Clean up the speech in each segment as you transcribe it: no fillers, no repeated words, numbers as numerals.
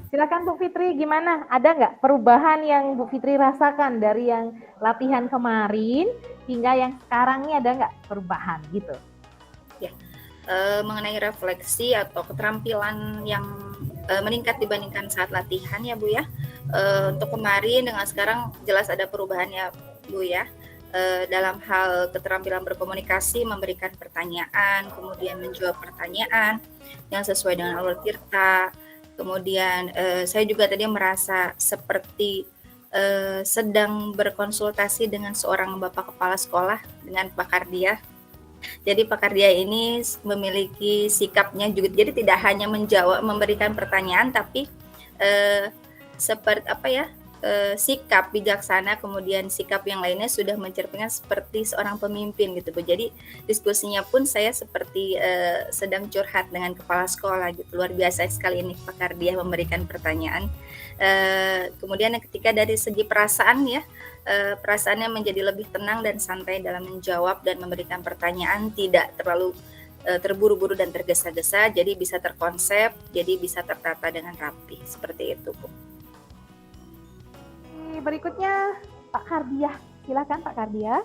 Silakan Bu Fitri, gimana? Ada nggak perubahan yang Bu Fitri rasakan dari yang latihan kemarin hingga yang sekarang ini, ada nggak perubahan gitu? Ya, mengenai refleksi atau keterampilan yang meningkat dibandingkan saat latihan ya Bu ya. Untuk kemarin dengan sekarang jelas ada perubahan ya Bu ya. Dalam hal keterampilan berkomunikasi, memberikan pertanyaan, kemudian menjawab pertanyaan yang sesuai dengan alur tirta. Kemudian saya juga tadi merasa seperti sedang berkonsultasi dengan seorang bapak kepala sekolah dengan Pak Kardia. Jadi Pak Kardia ini memiliki sikapnya juga, jadi tidak hanya menjawab, memberikan pertanyaan, tapi seperti apa ya, sikap bijaksana, kemudian sikap yang lainnya sudah mencerminkan seperti seorang pemimpin gitu Bu. Jadi diskusinya pun saya seperti sedang curhat dengan kepala sekolah gitu. Luar biasa sekali ini Pak Kardia memberikan pertanyaan. Kemudian ketika dari segi perasaan ya, perasaannya menjadi lebih tenang dan santai dalam menjawab dan memberikan pertanyaan, tidak terlalu terburu-buru dan tergesa-gesa, jadi bisa terkonsep, jadi bisa tertata dengan rapi, seperti itu Bu. Berikutnya Pak Kardia, silakan Pak Kardia.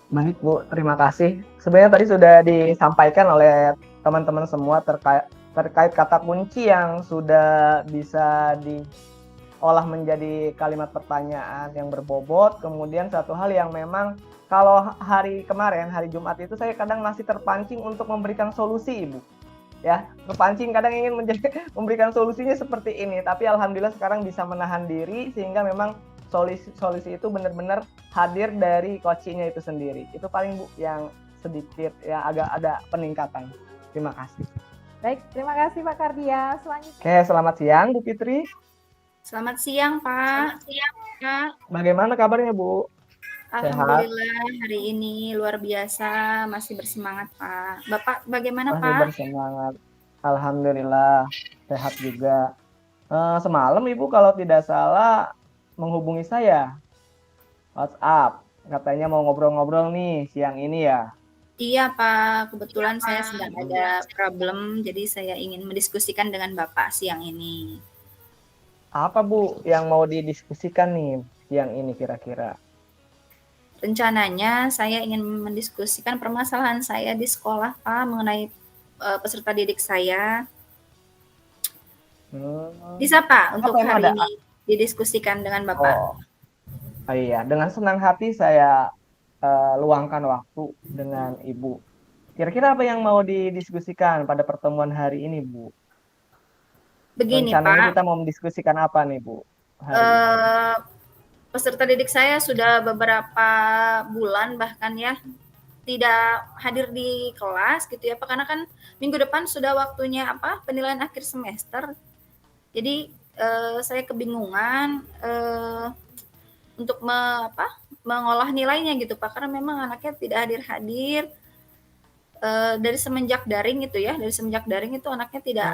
Baik Bu, terima kasih. Sebenarnya tadi sudah disampaikan oleh teman-teman semua terkait kata kunci yang sudah bisa diolah menjadi kalimat pertanyaan yang berbobot. Kemudian satu hal yang memang kalau hari kemarin, hari Jumat itu saya kadang masih terpancing untuk memberikan solusi Ibu. Ya, terpancing kadang ingin memberikan solusinya seperti ini, tapi alhamdulillah sekarang bisa menahan diri sehingga memang solusi itu benar-benar hadir dari coachingnya itu sendiri. Itu paling Bu yang sedikit ya agak ada peningkatan. Terima kasih. Baik, terima kasih Pak Kardia. Selanjutnya. Oke, selamat siang Bu Fitri. Selamat siang Pak. Selamat siang Pak. Bagaimana kabarnya Bu? Alhamdulillah hari ini luar biasa, masih bersemangat Pak. Bapak bagaimana masih Pak? Bersemangat. Alhamdulillah sehat juga. Semalam Ibu kalau tidak salah menghubungi saya WhatsApp, katanya mau ngobrol-ngobrol nih siang ini ya. Iya Pak, kebetulan saya sedang ada problem, jadi saya ingin mendiskusikan dengan Bapak siang ini. Apa Bu yang mau didiskusikan nih siang ini kira-kira? Rencananya saya ingin mendiskusikan permasalahan saya di sekolah Pak mengenai peserta didik saya. Bisa Pak untuk hari ini didiskusikan dengan Bapak? Oh iya, dengan senang hati saya luangkan waktu dengan Ibu. Kira-kira apa yang mau didiskusikan pada pertemuan hari ini, Bu? Begini Rencananya Pak, kita mau mendiskusikan apa nih, Bu? peserta didik saya sudah beberapa bulan bahkan ya tidak hadir di kelas gitu ya Pak, karena kan minggu depan sudah waktunya penilaian akhir semester. Jadi saya kebingungan untuk mengolah nilainya gitu Pak, karena memang anaknya tidak hadir-hadir dari semenjak daring itu ya, dari semenjak daring itu anaknya tidak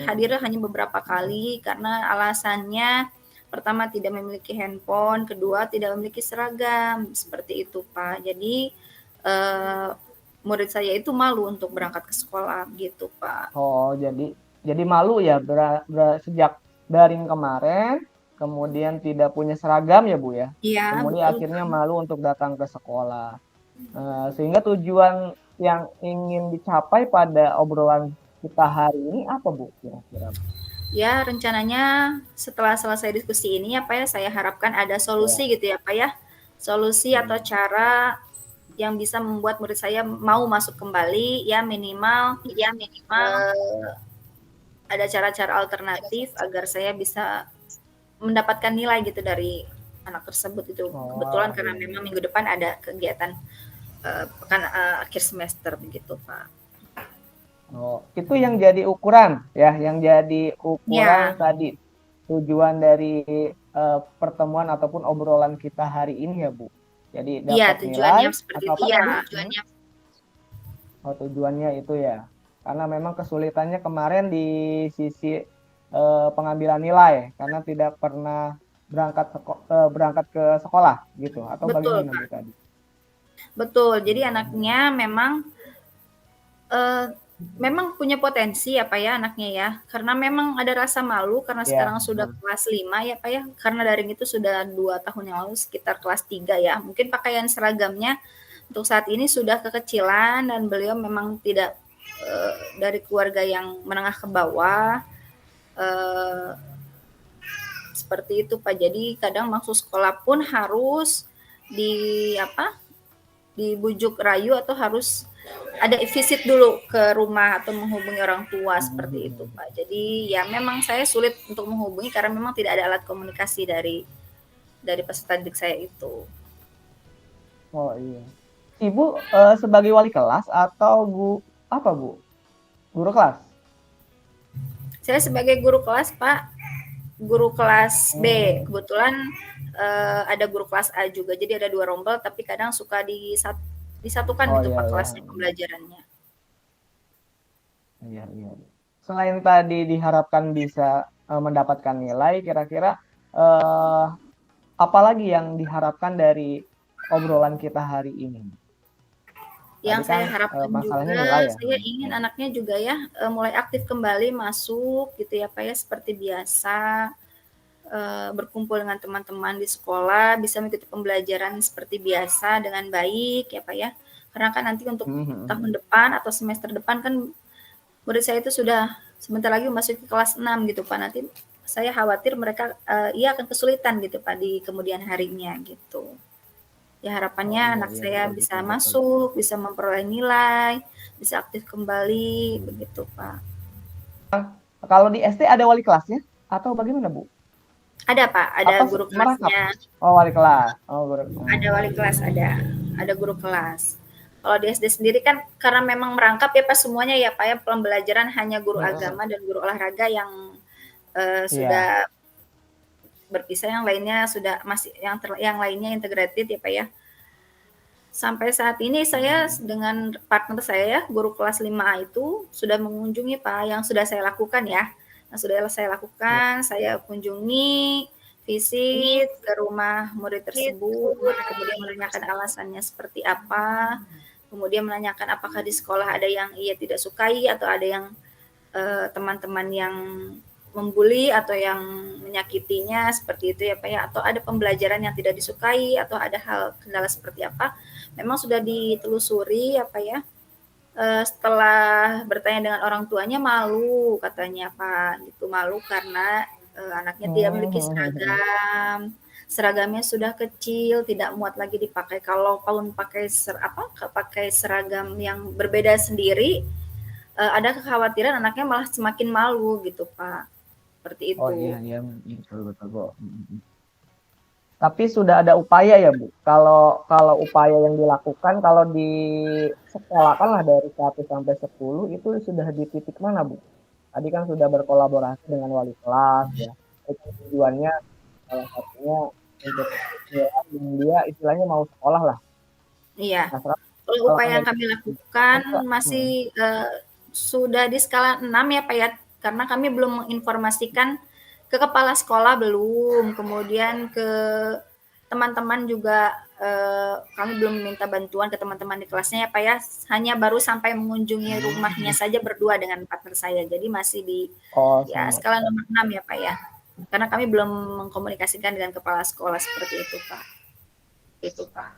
hadir hanya beberapa kali karena alasannya pertama tidak memiliki handphone, kedua tidak memiliki seragam, seperti itu Pak. Jadi murid saya itu malu untuk berangkat ke sekolah gitu Pak. Oh, jadi malu ya sejak daring kemarin, kemudian tidak punya seragam ya Bu ya? Iya, Kemudian betul akhirnya Pak. malu untuk datang ke sekolah. Sehingga tujuan yang ingin dicapai pada obrolan kita hari ini apa Bu kira-kira? Ya, rencananya setelah selesai diskusi ini ya Pak ya, saya harapkan ada solusi gitu ya Pak ya. Solusi atau cara yang bisa membuat murid saya mau masuk kembali ya minimal ada cara-cara alternatif agar saya bisa mendapatkan nilai gitu dari anak tersebut itu. Kebetulan karena memang minggu depan ada kegiatan pekan akhir semester begitu Pak. Oh, itu yang jadi ukuran ya, yang jadi ukuran tadi tujuan dari pertemuan ataupun obrolan kita hari ini ya Bu. Jadi dapat nilai atau apa tadi? Tujuannya. Oh, tujuannya itu ya. Karena memang kesulitannya kemarin di sisi pengambilan nilai karena tidak pernah berangkat ke sekolah gitu atau bagaimana Bu tadi? Betul. Jadi anaknya memang memang punya potensi ya Pak ya anaknya ya, karena memang ada rasa malu karena Iya, sekarang sudah betul. kelas 5 ya Pak ya, karena daring itu sudah 2 tahun yang lalu sekitar kelas 3 ya. Mungkin pakaian seragamnya untuk saat ini sudah kekecilan dan beliau memang tidak dari keluarga yang menengah ke bawah, eee, seperti itu Pak. Jadi kadang masuk sekolah pun harus di apa, dibujuk rayu atau harus ada visit dulu ke rumah atau menghubungi orang tua seperti itu Pak. Jadi ya memang saya sulit untuk menghubungi karena memang tidak ada alat komunikasi dari peserta didik saya itu. Oh iya. Ibu sebagai wali kelas atau apa Bu? Guru kelas? Saya sebagai guru kelas Pak, guru kelas B. Hmm. Kebetulan ada guru kelas A juga. Jadi ada 2 rombel tapi kadang suka disatukan Oh gitu iya Pak iya. kelasnya pembelajarannya. Iya iya. Selain tadi diharapkan bisa mendapatkan nilai, kira-kira eh, apa lagi yang diharapkan dari obrolan kita hari ini? Tadi Yang kan saya harapkan masalahnya nilai juga, ya. saya ingin anaknya juga ya mulai aktif kembali masuk gitu ya Pak ya seperti biasa, berkumpul dengan teman-teman di sekolah, bisa mengikuti pembelajaran seperti biasa dengan baik ya Pak ya. Karena kan nanti untuk tahun depan atau semester depan kan murid saya itu sudah sebentar lagi masuk ke kelas 6 gitu Pak. Nanti saya khawatir mereka ia akan kesulitan gitu Pak di kemudian harinya gitu. Ya Oh harapannya iya anak iya saya betul bisa betul betul. masuk, bisa memperoleh nilai, bisa aktif kembali, begitu Pak. Kalau di SD ada wali kelasnya atau bagaimana Bu? Ada Pak, ada Atau guru merangkap? kelasnya, Oh wali kelas. Oh guru. ada wali kelas, ada guru kelas. Kalau di SD sendiri kan karena memang merangkap ya Pak semuanya ya Pak ya, pembelajaran hanya guru agama dan guru olahraga yang Iya. sudah berpisah, yang lainnya sudah masih yang lainnya integrated ya Pak ya. Sampai saat ini saya dengan partner saya ya, guru kelas 5A itu sudah mengunjungi Pak, yang sudah saya lakukan ya. Yang sudah saya lakukan, saya kunjungi, visit ke rumah murid tersebut, kemudian menanyakan alasannya seperti apa, kemudian menanyakan apakah di sekolah ada yang ia tidak sukai atau ada yang teman-teman yang membuli atau yang menyakitinya seperti itu ya Pak ya, atau ada pembelajaran yang tidak disukai atau ada hal kendala seperti apa, memang sudah ditelusuri ya Pak ya. Setelah bertanya dengan orang tuanya malu katanya Pak, gitu malu karena anaknya tidak memiliki seragam, seragamnya sudah kecil, tidak muat lagi dipakai. Kalau pun pakai pakai seragam yang berbeda sendiri, ada kekhawatiran anaknya malah semakin malu gitu Pak. Seperti Oh itu. iya iya betul betul Bu. Tapi sudah ada upaya ya Bu. Kalau kalau upaya yang dilakukan kalau di sekolah kan lah dari 1 sampai 10 itu sudah di titik mana Bu? Tadi kan sudah berkolaborasi dengan wali kelas ya. Itu tujuannya salah satunya untuk ya, dia istilahnya mau sekolah lah. Iya. Nah, Kalau kalau upaya ada yang kami lakukan masih sudah di skala 6 ya Pak ya, karena kami belum menginformasikan ke kepala sekolah belum, kemudian ke teman-teman juga kami belum meminta bantuan ke teman-teman di kelasnya ya Pak ya, hanya baru sampai mengunjungi rumahnya saja berdua dengan partner saya. Jadi masih di oh ya sama. skala nomor 6 ya Pak ya. Karena kami belum mengkomunikasikan dengan kepala sekolah seperti itu Pak. Itu Pak.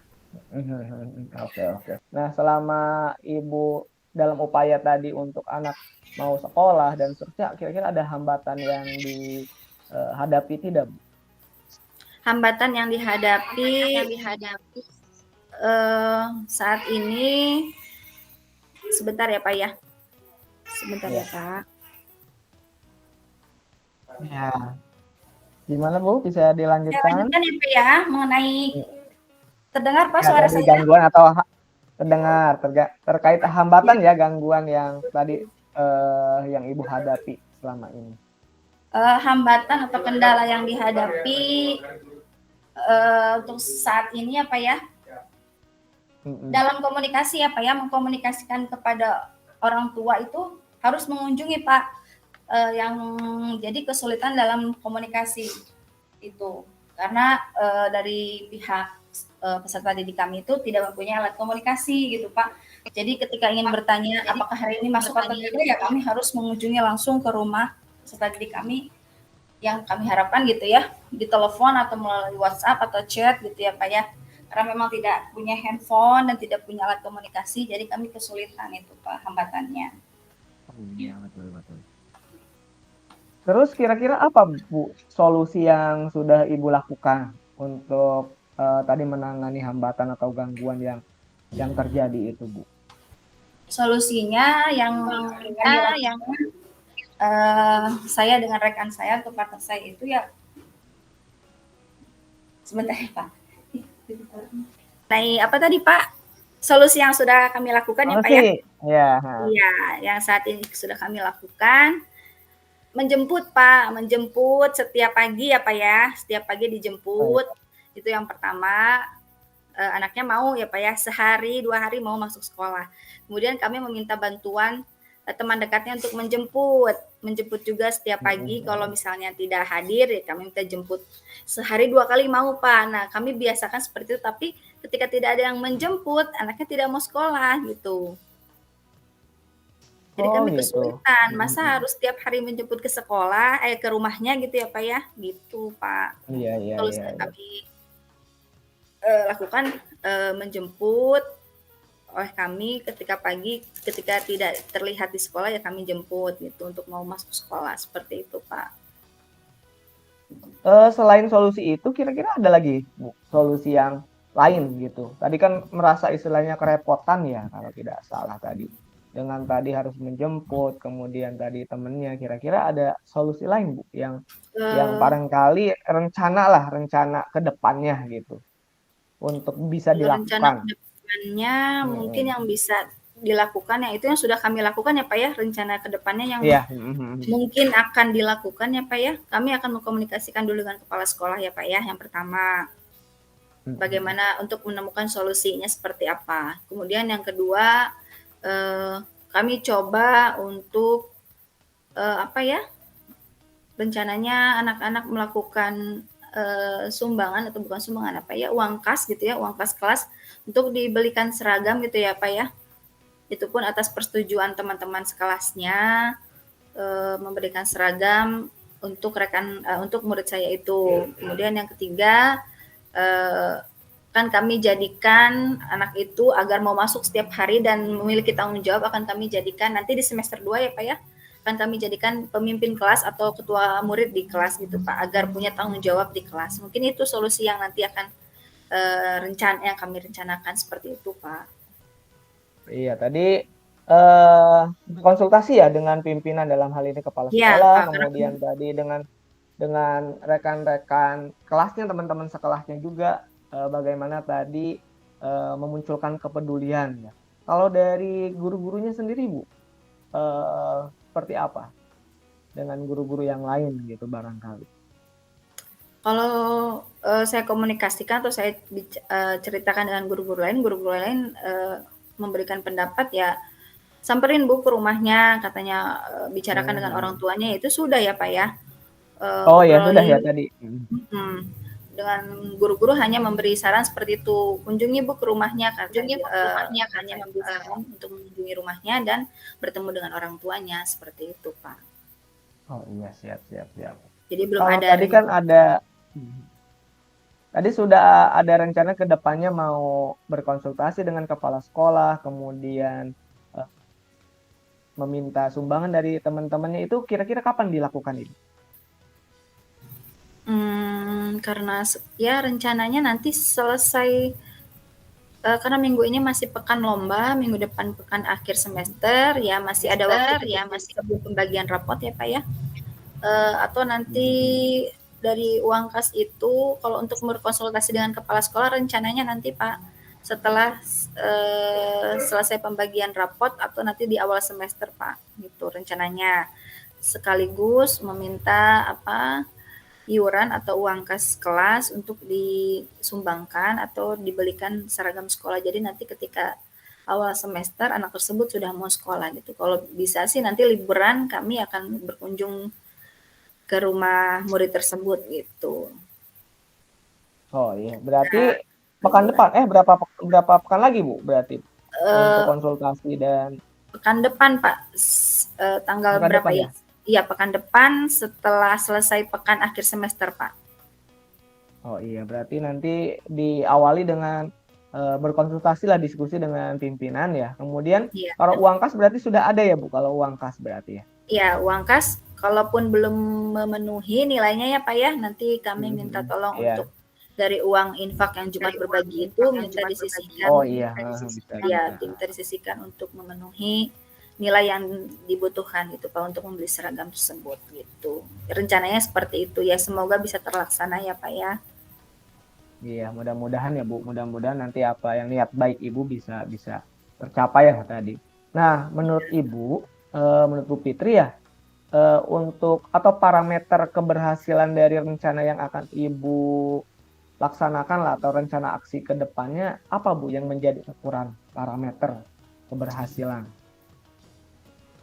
Oke oke. Nah selama Ibu dalam upaya tadi untuk anak mau sekolah dan seterusnya, kira-kira ada hambatan yang dihadapi tidak Bu? Hambatan yang dihadapi saat ini sebentar ya Pak ya. Sebentar ya Ya. Pak. Ya. Gimana Bu? Bisa Saya dilanjutkan? lanjutkan ya Pak ya mengenai terdengar Pak Ya suara tadi saya? gangguan atau terdengar terkait hambatan ya gangguan yang tadi yang Ibu hadapi selama ini. Hambatan atau kendala yang dihadapi untuk saat ini ya Pak ya. Dalam komunikasi ya Pak ya, mengkomunikasikan kepada orang tua itu harus mengunjungi Pak, yang jadi kesulitan dalam komunikasi itu. Karena dari pihak peserta didik kami itu tidak mempunyai alat komunikasi gitu Pak. Jadi ketika ingin bertanya apakah hari ini masuk atau tidak, ya kami harus mengunjungi langsung ke rumah peserta didik kami yang kami harapkan gitu ya, di telepon atau melalui WhatsApp atau chat gitu ya Pak ya. Karena memang tidak punya handphone dan tidak punya alat komunikasi, jadi kami kesulitan itu Pak hambatannya. Iya, betul, betul. Terus kira-kira apa Bu solusi yang sudah Ibu lakukan untuk tadi menangani hambatan atau gangguan yang terjadi itu Bu? Solusinya yang saya dengan rekan saya atau partner saya itu ya sebentar ya Pak. Nah, apa tadi Pak? Solusi yang sudah kami lakukan ya Pak ya? Iya. Iya, yang saat ini sudah kami lakukan menjemput Pak, menjemput setiap pagi ya Pak ya, setiap pagi dijemput. Itu yang pertama. Anaknya mau ya Pak ya, sehari 2 hari mau masuk sekolah. Kemudian kami meminta bantuan teman dekatnya untuk menjemput juga setiap pagi. Kalau misalnya tidak hadir ya kami minta jemput sehari 2 kali mau Pak. Nah kami biasakan seperti itu, tapi ketika tidak ada yang menjemput anaknya tidak mau sekolah gitu. Jadi kami kesulitan, masa harus setiap hari menjemput ke sekolah, ke rumahnya gitu ya Pak ya, gitu Pak. Iya. Terus kami lakukan menjemput oleh kami ketika pagi, ketika tidak terlihat di sekolah ya kami jemput gitu untuk mau masuk sekolah, seperti itu Pak. Selain solusi itu kira-kira ada lagi Bu solusi yang lain gitu? Tadi kan merasa istilahnya kerepotan ya kalau tidak salah tadi. Dengan tadi harus menjemput, kemudian tadi temennya, kira-kira ada solusi lain Bu yang barangkali rencana ke depannya gitu untuk bisa dilakukan? Rencana ke depannya mungkin yang bisa dilakukan ya itu yang sudah kami lakukan ya Pak ya, rencana ke depannya yang mungkin akan dilakukan ya Pak ya. Kami akan mengkomunikasikan dulu dengan kepala sekolah ya Pak ya, yang pertama. Bagaimana untuk menemukan solusinya seperti apa. Kemudian yang kedua, kami coba untuk rencananya anak-anak melakukan sumbangan atau bukan sumbangan uang kas gitu ya, uang kas kelas untuk dibelikan seragam gitu ya Pak ya. Itu pun atas persetujuan teman-teman sekelasnya memberikan seragam untuk untuk murid saya itu. Kemudian yang ketiga kan kami jadikan anak itu agar mau masuk setiap hari dan memiliki tanggung jawab, akan kami jadikan nanti di semester 2 ya Pak ya, akan kami jadikan pemimpin kelas atau ketua murid di kelas gitu Pak, agar punya tanggung jawab di kelas. Mungkin itu solusi yang nanti akan yang kami rencanakan seperti itu Pak. Iya, tadi konsultasi ya dengan pimpinan dalam hal ini kepala sekolah, kemudian tadi dengan rekan-rekan kelasnya, teman-teman sekelasnya juga, bagaimana tadi memunculkan kepedulian ya. Kalau dari guru-gurunya sendiri Bu, seperti apa dengan guru-guru yang lain gitu barangkali? Kalau saya komunikasikan atau saya ceritakan dengan guru-guru lain memberikan pendapat ya, samperin Bu ke rumahnya, katanya bicarakan dengan orang tuanya, itu sudah ya Pak ya. Ya sudah ya tadi. Dengan guru-guru hanya memberi saran seperti itu, kunjungi Bu ke rumahnya, hanya memberi saran untuk mengunjungi rumahnya dan bertemu dengan orang tuanya, seperti itu Pak. Oh iya, siap. Jadi belum ada. Tadi kan tadi sudah ada rencana ke depannya mau berkonsultasi dengan kepala sekolah, kemudian meminta sumbangan dari teman-temannya, itu kira-kira kapan dilakukan ini? Karena ya rencananya nanti selesai, karena minggu ini masih pekan lomba, minggu depan pekan akhir semester, ya masih ada waktu sebelum pembagian rapot ya Pak ya. Atau nanti dari uang kas itu kalau untuk berkonsultasi dengan kepala sekolah rencananya nanti Pak setelah selesai pembagian rapot atau nanti di awal semester Pak, gitu rencananya, sekaligus meminta iuran atau uang kas kelas untuk disumbangkan atau dibelikan seragam sekolah. Jadi nanti ketika awal semester anak tersebut sudah mau sekolah gitu. Kalau bisa sih nanti liburan kami akan berkunjung ke rumah murid tersebut gitu. Oh iya, berarti pekan depan berapa pekan lagi Bu berarti? untuk Eh, konsultasi dan pekan depan Pak, tanggal pekan berapa depan ya? ya? Iya, pekan depan setelah selesai pekan akhir semester Pak. Oh iya, berarti nanti diawali dengan berkonsultasi lah, diskusi dengan pimpinan ya. Kemudian Iya. kalau uang kas berarti sudah ada ya Bu, kalau uang kas berarti ya. Iya, uang kas kalaupun belum memenuhi nilainya ya Pak ya, nanti kami minta Mhm. tolong Iya. untuk dari uang infak yang Jumat berbagi itu minta disisihkan. Oh iya, bisa Ya, bisa. minta disisihkan untuk memenuhi nilai yang dibutuhkan gitu Pak untuk membeli seragam tersebut gitu. Rencananya seperti itu ya, semoga bisa terlaksana ya Pak ya. Iya, mudah-mudahan ya Bu, mudah-mudahan nanti apa yang niat baik Ibu bisa bisa tercapai ya tadi. Nah, menurut Ibu, menurut Bu Fitri ya, untuk atau parameter keberhasilan dari rencana yang akan Ibu laksanakan lah atau rencana aksi ke depannya apa Bu yang menjadi ukuran parameter keberhasilan?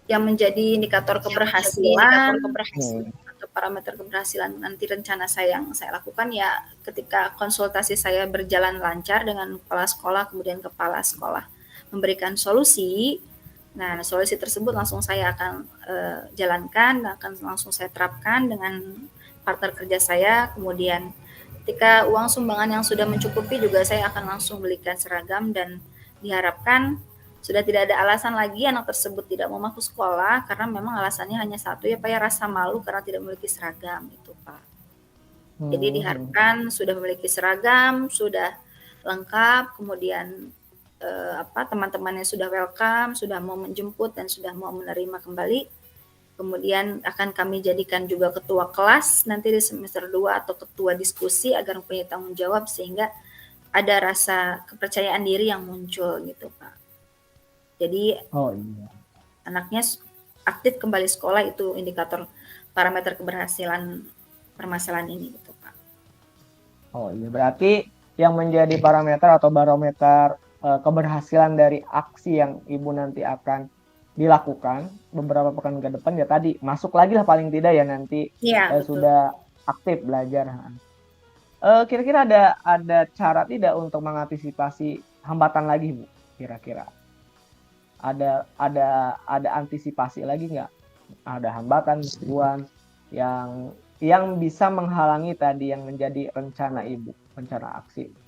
Yang menjadi indikator keberhasilan Hmm. atau parameter keberhasilan nanti rencana saya yang saya lakukan ya ketika konsultasi saya berjalan lancar dengan kepala sekolah, kemudian kepala sekolah memberikan solusi. Nah, solusi tersebut langsung saya akan jalankan, akan langsung saya terapkan dengan partner kerja saya. Kemudian ketika uang sumbangan yang sudah mencukupi juga saya akan langsung belikan seragam dan diharapkan sudah tidak ada alasan lagi anak tersebut tidak mau masuk sekolah karena memang alasannya hanya satu ya Pak ya, rasa malu karena tidak memiliki seragam itu Pak. Jadi diharapkan sudah memiliki seragam, sudah lengkap, kemudian teman-temannya sudah welcome, sudah mau menjemput dan sudah mau menerima kembali. Kemudian akan kami jadikan juga ketua kelas nanti di semester 2 atau ketua diskusi agar mempunyai tanggung jawab sehingga ada rasa kepercayaan diri yang muncul gitu Pak. Jadi Oh iya. anaknya aktif kembali sekolah itu indikator parameter keberhasilan permasalahan ini gitu Pak. Oh iya, berarti yang menjadi parameter atau barometer keberhasilan dari aksi yang Ibu nanti akan dilakukan beberapa pekan ke depan ya tadi masuk lagi lah paling tidak ya nanti sudah aktif belajar. Kira-kira ada cara tidak untuk mengantisipasi hambatan lagi Bu? Kira-kira ada antisipasi lagi nggak? Ada hambatan, gangguan yang bisa menghalangi tadi yang menjadi rencana Ibu, rencana aksi.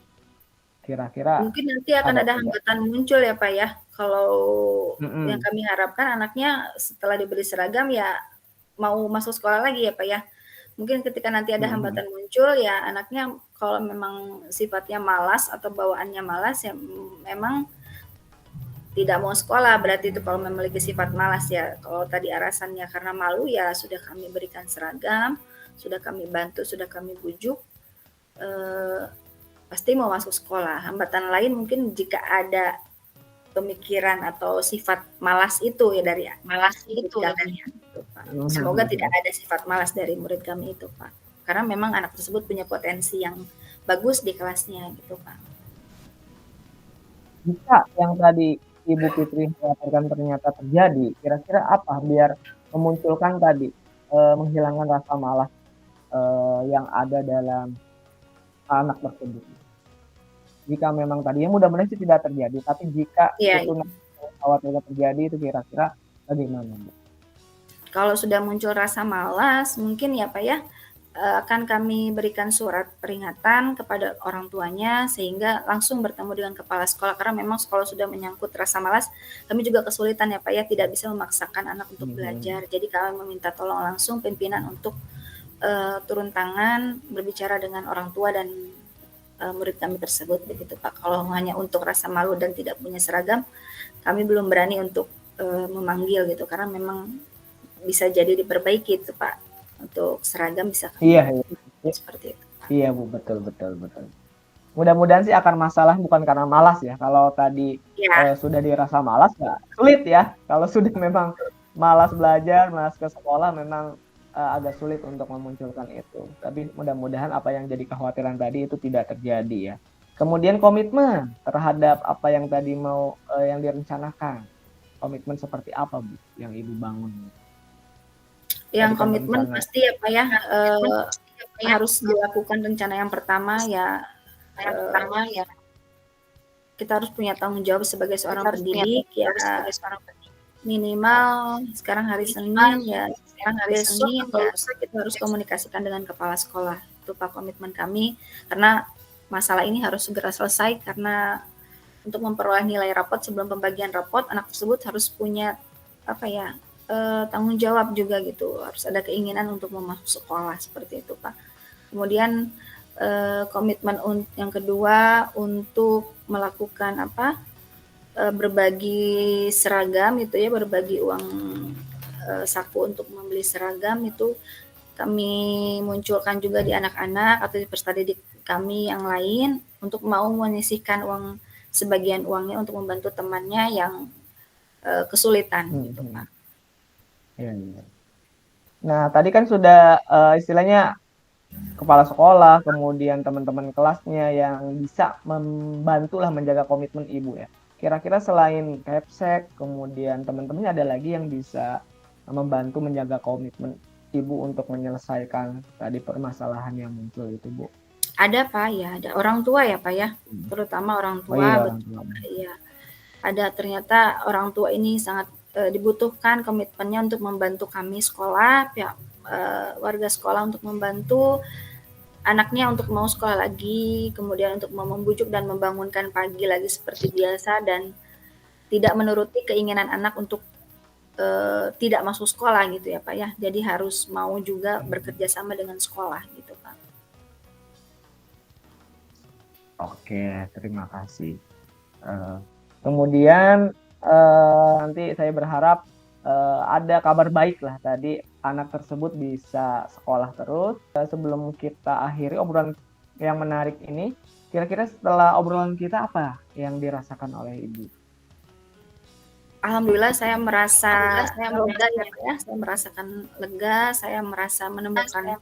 Kira-kira mungkin nanti akan ada hambatan muncul ya Pak ya. Kalau yang kami harapkan anaknya setelah diberi seragam ya mau masuk sekolah lagi ya Pak ya. Mungkin ketika nanti ada hambatan muncul ya anaknya kalau memang sifatnya malas atau bawaannya malas ya memang tidak mau sekolah, berarti itu kalau memiliki sifat malas ya. Kalau tadi alasannya karena malu ya sudah kami berikan seragam, sudah kami bantu, sudah kami bujuk, pasti mau masuk sekolah. Hambatan lain mungkin jika ada pemikiran atau sifat malas itu ya dari malas itu Pak. Semoga tidak ada sifat malas dari murid kami itu Pak. Karena memang anak tersebut punya potensi yang bagus di kelasnya gitu Pak. Jika yang tadi Ibu Fitri khawatirkan ternyata terjadi, kira-kira apa biar memunculkan tadi menghilangkan rasa malas yang ada dalam anak tersebut? Jika memang tadinya mudah-mudahan sih tidak terjadi, tapi jika itu khawatirkan terjadi itu kira-kira bagaimana Bu? Kalau sudah muncul rasa malas, mungkin ya Pak ya akan kami berikan surat peringatan kepada orang tuanya sehingga langsung bertemu dengan kepala sekolah karena memang sekolah sudah menyangkut rasa malas. Kami juga kesulitan ya Pak ya tidak bisa memaksakan anak untuk belajar. Jadi kami meminta tolong langsung pimpinan untuk turun tangan berbicara dengan orang tua dan murid kami tersebut begitu Pak. Kalau hanya untuk rasa malu dan tidak punya seragam, kami belum berani untuk memanggil gitu karena memang bisa jadi diperbaiki itu Pak. Untuk seragam bisa iya. Seperti itu. Iya Bu, betul. Mudah-mudahan sih akan masalah bukan karena malas ya. Kalau tadi sudah dirasa malas ya sulit ya. Kalau sudah memang malas belajar, malas ke sekolah memang agak sulit untuk memunculkan itu. Tapi mudah-mudahan apa yang jadi kekhawatiran tadi itu tidak terjadi ya. Kemudian komitmen terhadap apa yang tadi mau yang direncanakan. Komitmen seperti apa Bu yang Ibu bangun? Yang komitmen pasti ya Pak ya harus dilakukan rencana yang pertama ya kita harus punya tanggung jawab sebagai seorang pendidik ya, minimal sekarang hari Senin ya, besok atau lusa kita harus komunikasikan dengan kepala sekolah. Itu Pak komitmen kami, karena masalah ini harus segera selesai, karena untuk memperoleh nilai rapot sebelum pembagian rapot, anak tersebut harus punya tanggung jawab juga gitu, harus ada keinginan untuk mau masuk sekolah seperti itu Pak. Kemudian komitmen yang kedua untuk melakukan berbagi seragam itu ya, berbagi uang saku untuk membeli seragam itu kami munculkan juga di anak-anak atau di peserta didik kami yang lain untuk mau menyisihkan sebagian uangnya untuk membantu temannya yang kesulitan gitu Pak. Iya. Nah, tadi kan sudah istilahnya kepala sekolah, kemudian teman-teman kelasnya yang bisa membantulah menjaga komitmen ibu ya. Kira-kira selain Kepsek, kemudian teman-temannya ada lagi yang bisa membantu menjaga komitmen ibu untuk menyelesaikan tadi permasalahan yang muncul itu, Bu? Ada Pak ya, ada orang tua ya Pak ya, terutama orang tua. Orang tua. Iya. Ada, ternyata orang tua ini sangat dibutuhkan komitmennya untuk membantu kami sekolah, pihak warga sekolah untuk membantu anaknya untuk mau sekolah lagi, kemudian untuk mau membujuk dan membangunkan pagi lagi seperti biasa, dan tidak menuruti keinginan anak untuk tidak masuk sekolah gitu ya Pak ya. Jadi harus mau juga bekerja sama dengan sekolah gitu Pak. Oke, terima kasih. Kemudian nanti saya berharap ada kabar baik lah, tadi anak tersebut bisa sekolah terus. Sebelum kita akhiri obrolan yang menarik ini, kira-kira setelah obrolan kita apa yang dirasakan oleh Ibu? Alhamdulillah saya merasa lega ya, saya merasakan lega, saya merasa menemukan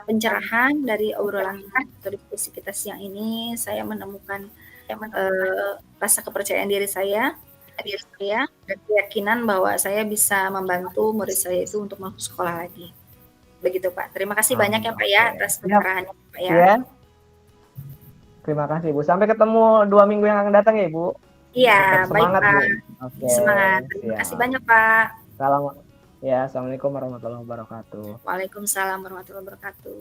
pencerahan dari obrolan atau diskusi kita siang ini. Saya menemukan rasa kepercayaan diri saya dan keyakinan bahwa saya bisa membantu murid saya itu untuk masuk sekolah lagi. Begitu Pak. Terima kasih banyak ya Pak ya atas pencerahannya Pak ya. Ya. Terima kasih Bu. Sampai ketemu 2 minggu yang akan datang ya Ibu. Iya, baik Semangat, Pak. Bu. Oke, Semangat. Terima kasih banyak Pak. Assalamualaikum warahmatullahi wabarakatuh. Waalaikumsalam warahmatullahi wabarakatuh.